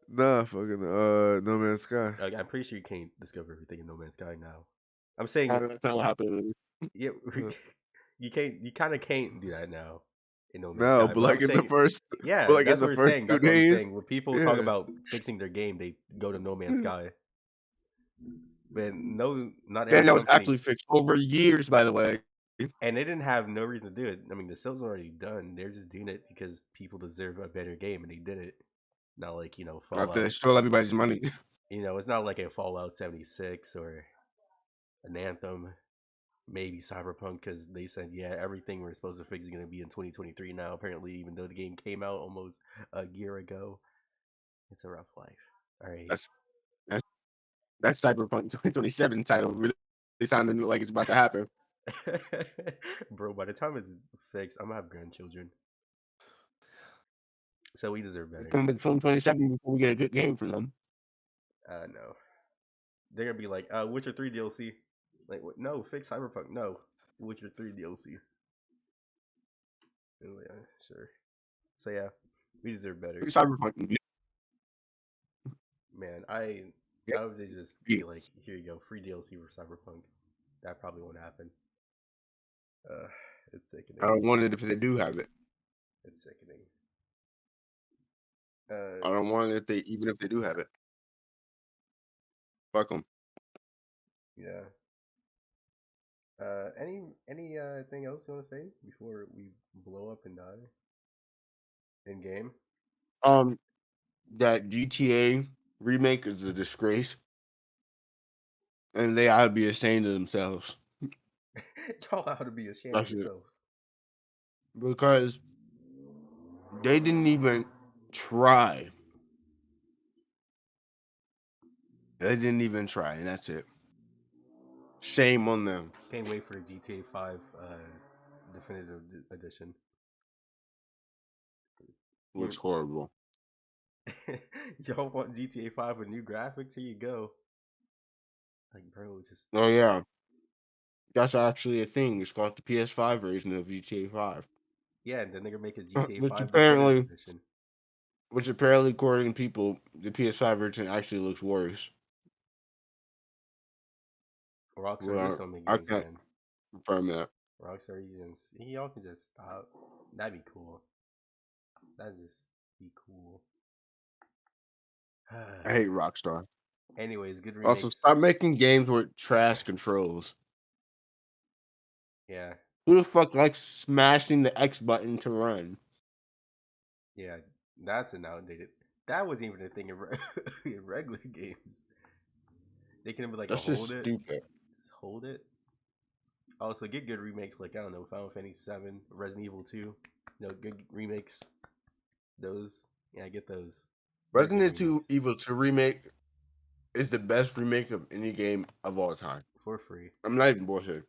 nah, fucking No Man's Sky. Like, I'm pretty sure you can't discover everything in No Man's Sky now. I'm saying, That's not what happened. yeah, Uh, you can't. You kind of can't do that now in No Man's No, Sky. but But I'm like in the saying, first, but yeah, like in that's what the we're first saying. two That's what I'm days, saying. When people talk yeah. about fixing their game, they go to No Man's Sky. But no, not And every that was company, actually fixed over years, by the way. and they didn't have no reason to do it. I mean, the sale's already done. They're just doing it because people deserve a better game, and they did it. Not like After they Fallout. stole everybody's money. It's not like a Fallout 76 or an Anthem, maybe Cyberpunk, because they said, yeah, everything we're supposed to fix is going to be in 2023 now, apparently, even though the game came out almost a year ago. It's a rough life. All right. That's that's that's Cyberpunk 2027 title. Really sounding like it's about to happen. Bro, by the time it's fixed, I'm going to have grandchildren. So we deserve It's better. coming to 2027 before we get a good game from them. No. They're going to be like, Witcher 3 DLC. Like, what? No, fix Cyberpunk. No. Witcher 3 DLC. Oh, yeah, sure. So, yeah, we deserve better. Cyberpunk. Man, I would just Yeah. be like, here you go, free DLC for Cyberpunk. That probably won't happen. Uh, it's sickening. I don't want it if they do have it. It's sickening. I don't want it even if they do have it. Fuck them. Yeah. Any thing else you want to say before we blow up and die in game? That GTA remake is a disgrace. and they ought to be ashamed of themselves. Y'all ought to be ashamed of That's it. yourselves. Because they didn't even try. They didn't even try, and that's it. Shame on them. Can't wait for the GTA 5 definitive edition. Looks horrible. Y'all want GTA 5 with new graphics? Here you go. Like, bro, it's just Oh yeah, that's actually a thing. It's called the PS5 version of GTA 5, yeah. And then they're gonna make a GTA which 5 definitive apparently, edition. according to people, the PS5 version actually looks worse. Rockstar, just Well, don't make I games, can't man. confirm that. Rockstar, y'all can just stop. That'd be cool. That'd just be cool. I hate Rockstar. Anyways, good Also, remakes. stop making games with trash controls. Yeah, Who the fuck likes smashing the X button to run? yeah. That's an outdated. That wasn't even a thing in, in regular games. They can be like a That's just hold it, stupid. just hold it. Also, get good remakes like I don't know, Final Fantasy 7, Resident Evil 2. Good remakes. Those, yeah, get those. They're good Resident remakes Evil 2 remake is the best remake of any game of all time. for free. I'm not even bullshit.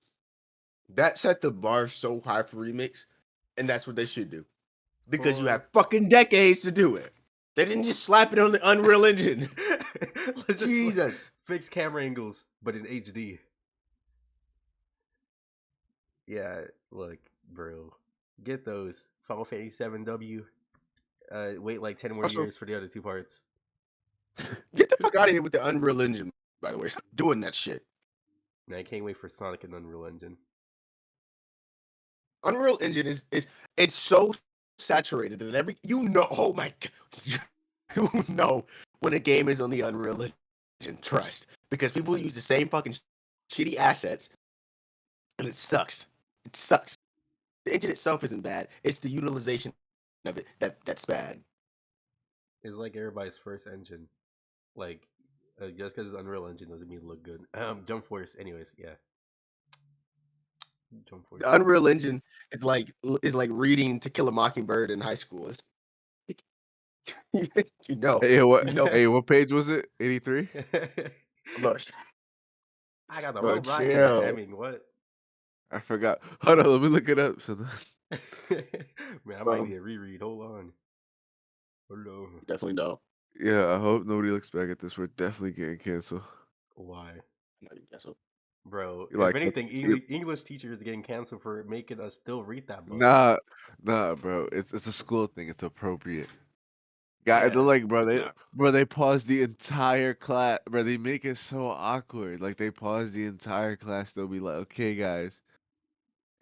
That set the bar so high for remakes, and that's what they should do. Because you For have fucking decades to do it. They didn't just slap it on the Unreal Engine. let's just Jesus. fix camera angles, but in HD. Yeah, look, bro, get those Final Fantasy 7W. Wait like 10 more Also, years for the other two parts. get the fuck out of here with the Unreal Engine, by the way. Stop doing that shit. And I can't wait for Sonic and Unreal Engine. Unreal Engine is it's so saturated that oh my god, you know when a game is on the Unreal Engine. Trust, because people use the same fucking shitty assets, and it sucks. It sucks. The engine itself isn't bad. It's the utilization of it that's bad. It's like everybody's first engine. Like, just because it's Unreal Engine doesn't mean it look good. Jump Force, anyways, yeah. Jump Force. The Unreal Engine is like reading To Kill a Mockingbird in high school. It's, you know, Hey, what? you know. Hey, what page was it? 83. Bro, I got the bro, whole bracket, man. I chill, mean, what? I forgot. Hold on, let me look it up. So, Man, I might bro. need a reread. Hold on. Hold on. Definitely don't. yeah, I hope nobody looks back at this. We're definitely getting canceled. Why? That's what- Bro, if Like, anything, English teachers getting canceled for making us still read that book. nah, nah, bro. It's a school thing. It's appropriate. Guy, they're Yeah. like, bro, Nah. they pause the entire class, bro. They make it so awkward. Like they pause the entire class. They'll be like, okay, guys.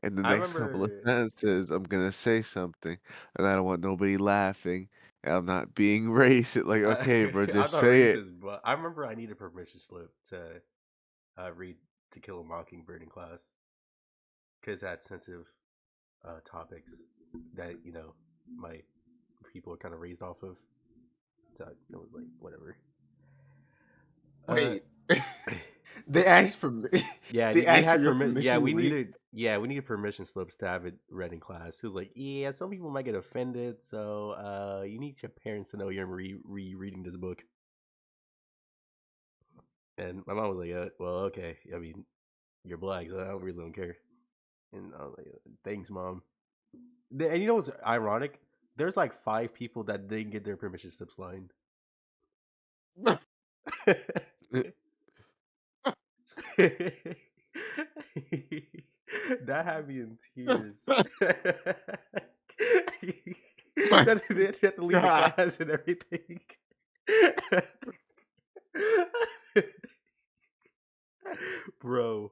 In the I next couple of remember sentences, I'm gonna say something, and I don't want nobody laughing. And I'm not being racist. Like, okay, bro, I'm just not say it. racist, but I remember I needed permission slip to read To Kill a Mockingbird in class because it had sensitive topics that my people are kind of raised off of. So it was like whatever. Uh, Wait, they asked for yeah, they we asked for had your permit. Yeah, permission to we read. needed. Yeah, we needed permission slips to have it read in class. It was like, yeah, some people might get offended, so you need your parents to know you're reading this book. And my mom was like, well, okay. I mean, you're black, so I don't care. And I was like, thanks, mom. And you know what's ironic? There's like 5 people that didn't get their permission slips lined. That had me in tears. My That they had to leave the God. class and everything. Bro,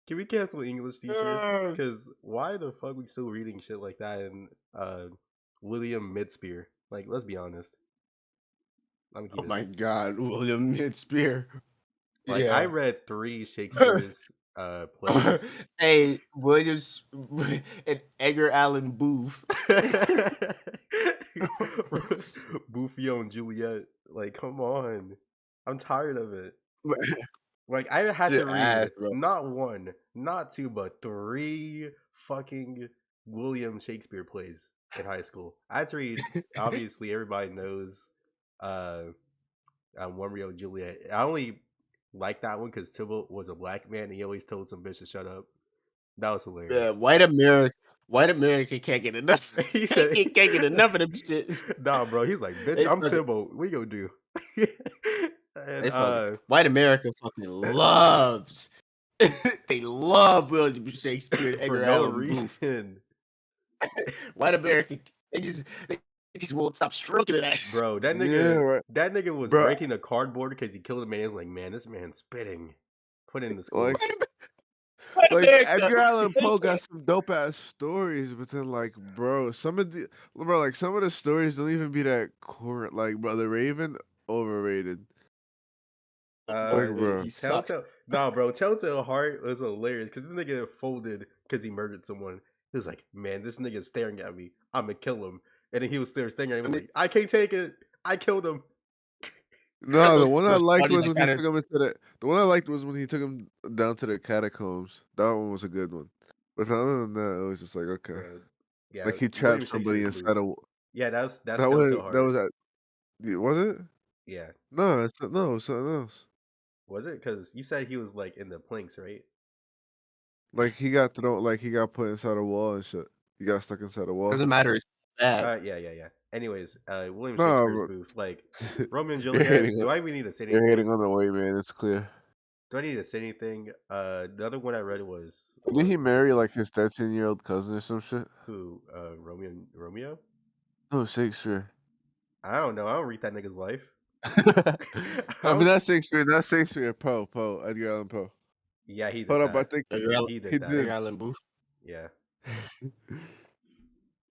can we cancel English teachers? Because why the fuck we still reading shit like that in William Midspear? Like, let's be honest. I'm gonna Oh keep it. my God, William Shakespeare. Like, I Yeah. read 3 Shakespeare's plays. Hey, Williams and Edgar Allan Booth. Buffio and Juliet. Like, come on. I'm tired of it. Like I had to Shit read ass, bro. not one, not two, but three fucking William Shakespeare plays in high school. I had to read. Obviously, everybody knows uh, Romeo and Juliet. I only like that one because Tybalt was a black man and he always told some bitch to shut up. That was Yeah, hilarious. white America can't get enough. He said, Can't get enough of them shits. "Nah, bro." He's like, "Bitch, They I'm fucking, Tybalt. We gonna do." And they fucking white America fucking loves. They love William Shakespeare and for Edgar no Allan Booth. reason, White America, they just won't stop stroking that. bro. Yeah, right, That nigga was bro. breaking a cardboard because he killed a man. He was like, "Man, this man's spitting." Put it in the Like, schools, White like America, Edgar Allan they Poe got can't. some dope ass stories, but then like, bro, some of the stories don't even be that current. Like, bro, the Raven overrated. Like, bro, He sucks. Telltale. Nah, bro. Telltale Heart was hilarious because this nigga folded because he murdered someone. He was like, "Man, this nigga's staring at me. I'm gonna kill him." And then he was still staring at him. He was like, "I can't take it. I killed him." You know no, the one I those liked parties was that when he kind took of him into the one I liked was when he took him down to the catacombs. That one was a good one. But other than that, it was just like okay, Bro, yeah, like he William trapped somebody Shakespeare's boof. inside a. Yeah, that's That was Telltale that Heart. was at was it? Yeah, No, no, it's something else. was it? Because you said he was like in the planks, right? Like he got thrown, like he got put inside a wall and shit. He got stuck inside a wall. doesn't matter. It's bad. Yeah. Anyways, William No, Shakespeare's bro. boof. Like Romeo and you're Juliet. hating on Do I even need to say you're anything? hating on the white man. It's clear. Do I need to say anything? The other one I read was Did he was it marry like his 13-year-old cousin or some shit? who? Romeo? Oh, Shakespeare. I don't know. I don't read that nigga's life. I I mean, don't. That's Shakespeare. Poe, Edgar Allan Poe. Yeah, he did Hold up, I that. think He he did that. Edgar did. Allan Booth. Yeah,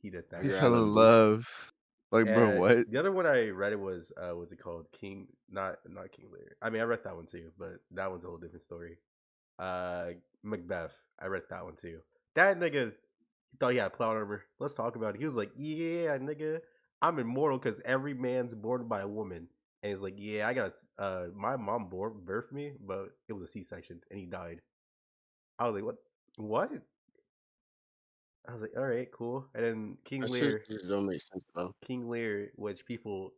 he did He that. Edgar fell Allan in Booth. love. Like, bro, what? The other one I read it was what's it called? King, not King Lear. I mean, I read that one too, but that one's a whole different story. Uh, Macbeth. I read that one too. That nigga he thought he had plot armor. Let's talk about it. He was like, "Yeah, nigga, I'm immortal because every man's born by a woman." And he's like, "Yeah, I got my mom birthed me, but it was a C-section, and he died." I was like, "What? What?" I was like, "All right, cool." And then That shit just don't make sense, bro. King Lear, which people,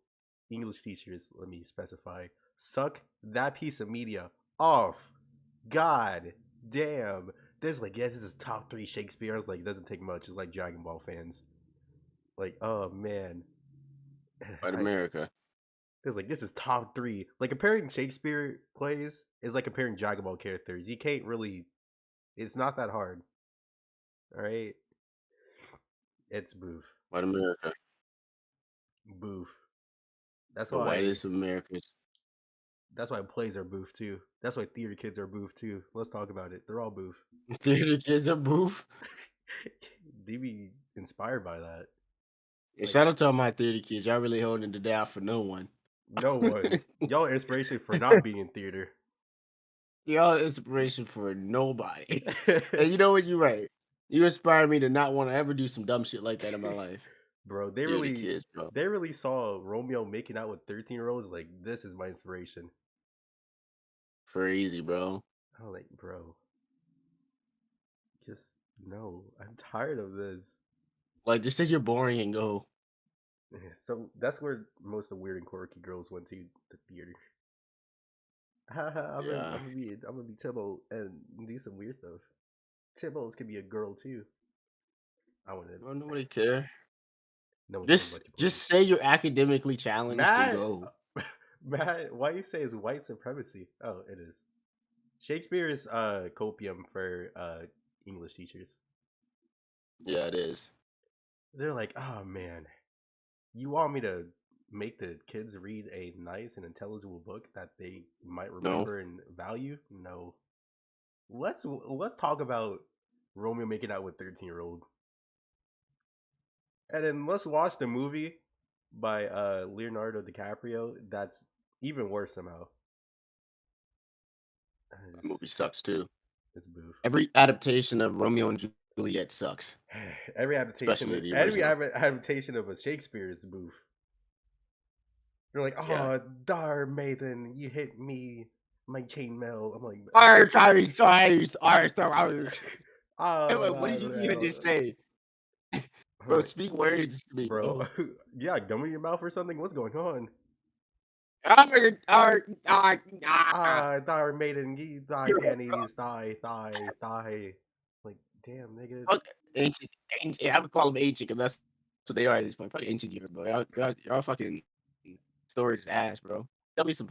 English teachers, let me specify, suck that piece of media off. God damn. There's like, yeah, this is top three Shakespeare. I was like, it doesn't take much. It's like Dragon Ball fans. Like, oh man. White I America. There's like, this is top three. Like comparing Shakespeare plays is like comparing Dragon Ball characters. You can't really, it's not that hard. All right. It's boof. White America. Boof. That's The why whitest of Americas. That's why plays are boof too. That's why theater kids are boof too. Let's talk about it. They're all boof. Theater kids are Booth. They be inspired by that. And Like shout out to all my theater kids. Y'all really holding it down for no one. no one. Y'all are inspiration for not being in theater. Y'all inspiration for nobody. And you know what? You're right. You inspire me to not want to ever do some dumb shit like that in my life. Bro, Theater kids, bro. they really saw Romeo making out with 13-year-olds. Like, this is my inspiration. Crazy, bro. I was like, bro, just no. I'm tired of this. Like, just say you're boring and go. So that's where most of the weird and quirky girls went to the theater. Yeah. I'm gonna be Tibbo and do some weird stuff. Tibbos could be a girl too. I wouldn't. Well, nobody care. No one cares about Just your just pussy. say you're academically challenged and Matt, go. Matt, why you say it's white supremacy? Oh, it is. Shakespeare is copium for English teachers. Yeah, it is. They're like, oh man, you want me to make the kids read a nice and intelligible book that they might No. remember and value? No. Let's talk about Romeo making out with 13-year-old. And then let's watch the movie by Leonardo DiCaprio. That's even worse somehow. That movie sucks too. It's boof. Every adaptation of Romeo and Juliet sucks. Especially the Every original. adaptation of a Shakespeare is boof. They're like, Yeah. oh, dar Mathan, you hit me. my chainmail. I'm like, Hey, what did you even just say? Bro, speak words to me, bro. bro. Yeah, gum in your mouth or something. What's going on? Thigh maiden, thigh panties, thigh. Like, damn, nigga. Fuck ancient. I would call them ancient because that's what they are at this point. Fucking ancient year, bro. Y'all fucking storage is ass, bro. Tell me some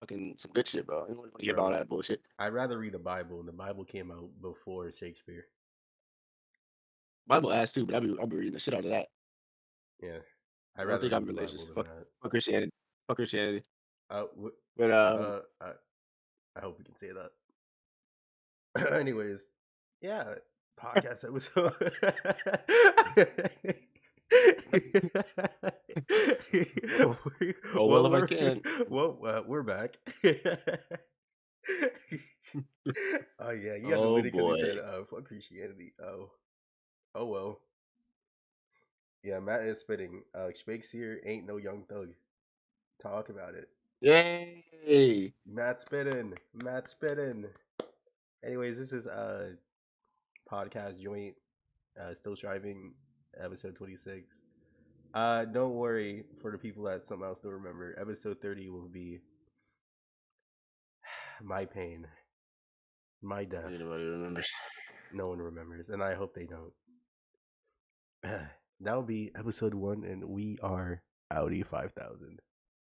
fucking some good shit, bro. I don't want to hear about all Bro, that bullshit. I'd rather read the Bible, and the Bible came out before Shakespeare. Bible ass too, but I'll be reading the shit out of that. Yeah, I I'd don't rather think I'm read the Bible religious. than Fuck, that. fuck Christianity. Fuck Christianity. Uh, But uh, I, I hope we can say that. Anyways, yeah, podcast episode. oh well well, if I can. we're back. Oh yeah, you got the Oh minute because he boy. said, "Fuck Christianity." Oh well. Yeah, Matt is spitting. Shakespeare ain't no young thug. Talk about it. Yay. Matt spitting. Matt spitting. Anyways, this is podcast joint. Still striving. Episode 26. Don't worry for the people that somehow still remember. Episode 30 will be my pain, my death. Nobody remembers. No one remembers, and I hope they don't. That will be episode 1, and we are Audi 5000.